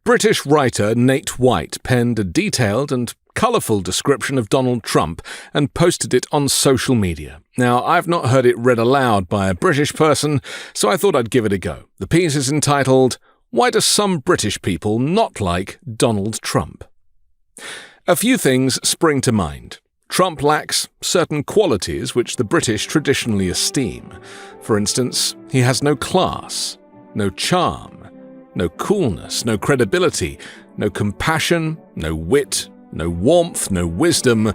British writer Nate White penned a detailed and colourful description of Donald Trump and posted it on social media. Now, I've not heard it read aloud by a British person, so I thought I'd give it a go. The piece is entitled, "Why Do Some British People Not Like Donald Trump?" A few things spring to mind. Trump lacks certain qualities which the British traditionally esteem. For instance, he has no class, no charm, no coolness, no credibility, no compassion, no wit, no warmth, no wisdom,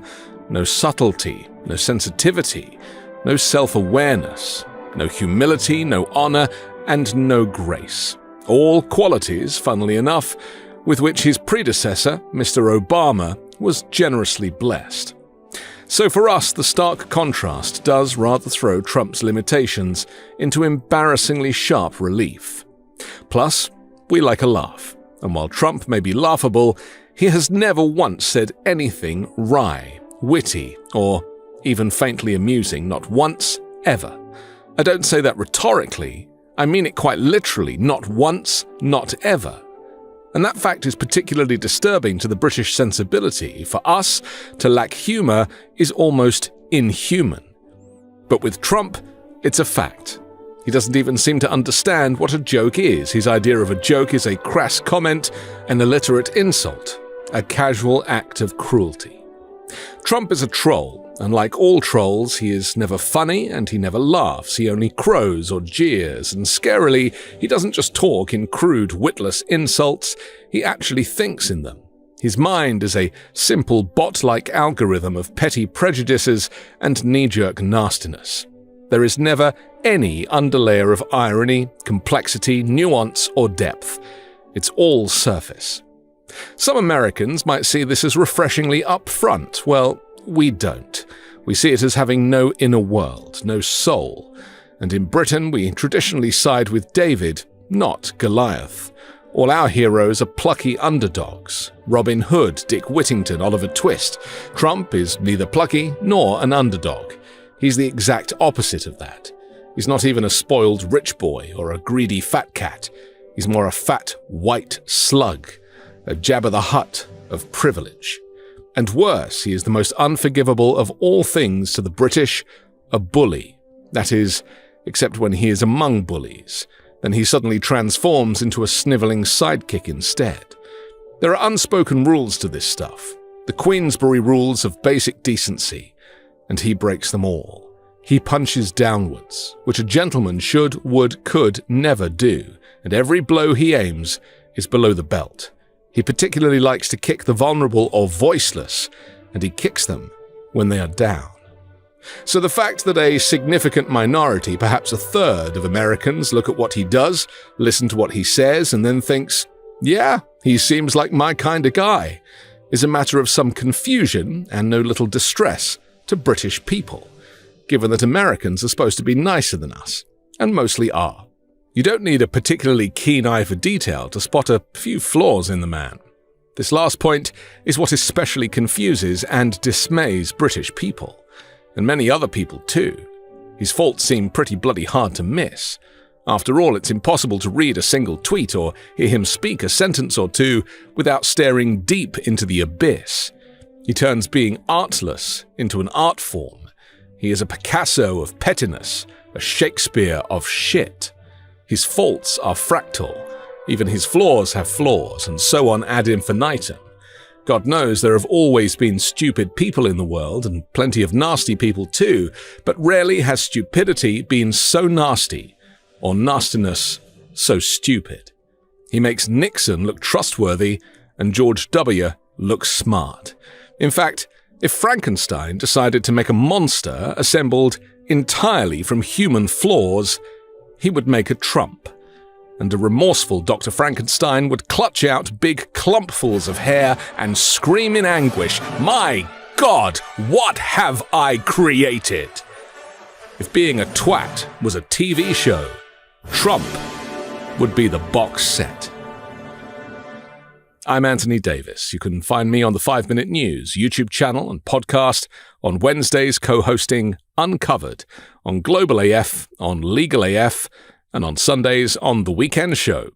no subtlety, no sensitivity, no self-awareness, no humility, no honor, and no grace. All qualities, funnily enough, with which his predecessor, Mr. Obama, was generously blessed. So for us, the stark contrast does rather throw Trump's limitations into embarrassingly sharp relief. Plus, we like a laugh, and while Trump may be laughable, he has never once said anything wry, witty, or even faintly amusing, not once, ever. I don't say that rhetorically, I mean it quite literally, not once, not ever. And that fact is particularly disturbing to the British sensibility. For us, to lack humour is almost inhuman. But with Trump, it's a fact. He doesn't even seem to understand what a joke is. His idea of a joke is a crass comment, an illiterate insult, a casual act of cruelty. Trump is a troll, and like all trolls, he is never funny and he never laughs. He only crows or jeers, and scarily, he doesn't just talk in crude, witless insults, he actually thinks in them. His mind is a simple bot-like algorithm of petty prejudices and knee-jerk nastiness. There is never any underlayer of irony, complexity, nuance, or depth. It's all surface. Some Americans might see this as refreshingly upfront. Well, we don't. We see it as having no inner world, no soul. And in Britain, we traditionally side with David, not Goliath. All our heroes are plucky underdogs. Robin Hood, Dick Whittington, Oliver Twist. Trump is neither plucky nor an underdog. He's the exact opposite of that. He's not even a spoiled rich boy or a greedy fat cat. He's more a fat, white slug, a Jabba the Hutt of privilege. And worse, he is the most unforgivable of all things to the British, a bully. That is, except when he is among bullies. Then he suddenly transforms into a snivelling sidekick instead. There are unspoken rules to this stuff. The Queensberry rules of basic decency. And he breaks them all. He punches downwards, which a gentleman should, would, could never do, and every blow he aims is below the belt. He particularly likes to kick the vulnerable or voiceless, and he kicks them when they are down. So the fact that a significant minority, perhaps a third of Americans, look at what he does, listen to what he says, and then thinks, yeah, he seems like my kind of guy, is a matter of some confusion and no little distress to British people, given that Americans are supposed to be nicer than us, and mostly are. You don't need a particularly keen eye for detail to spot a few flaws in the man. This last point is what especially confuses and dismays British people, and many other people too. His faults seem pretty bloody hard to miss. After all, it's impossible to read a single tweet or hear him speak a sentence or two without staring deep into the abyss. He turns being artless into an art form. He is a Picasso of pettiness, a Shakespeare of shit. His faults are fractal. Even his flaws have flaws, and so on ad infinitum. God knows there have always been stupid people in the world, and plenty of nasty people too, but rarely has stupidity been so nasty, or nastiness so stupid. He makes Nixon look trustworthy, and George W. look smart. In fact, if Frankenstein decided to make a monster assembled entirely from human flaws, he would make a Trump. And a remorseful Dr. Frankenstein would clutch out big clumpfuls of hair and scream in anguish, "My God, what have I created?" If being a twat was a TV show, Trump would be the box set. I'm Anthony Davis. You can find me on the 5 Minute News YouTube channel and podcast, on Wednesdays co-hosting Uncovered, on Global AF, on Legal AF, and on Sundays on The Weekend Show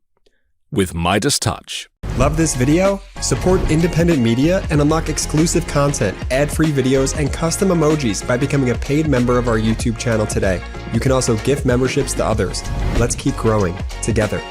with MeidasTouch. Love this video? Support independent media and unlock exclusive content, ad-free videos, and custom emojis by becoming a paid member of our YouTube channel today. You can also gift memberships to others. Let's keep growing together.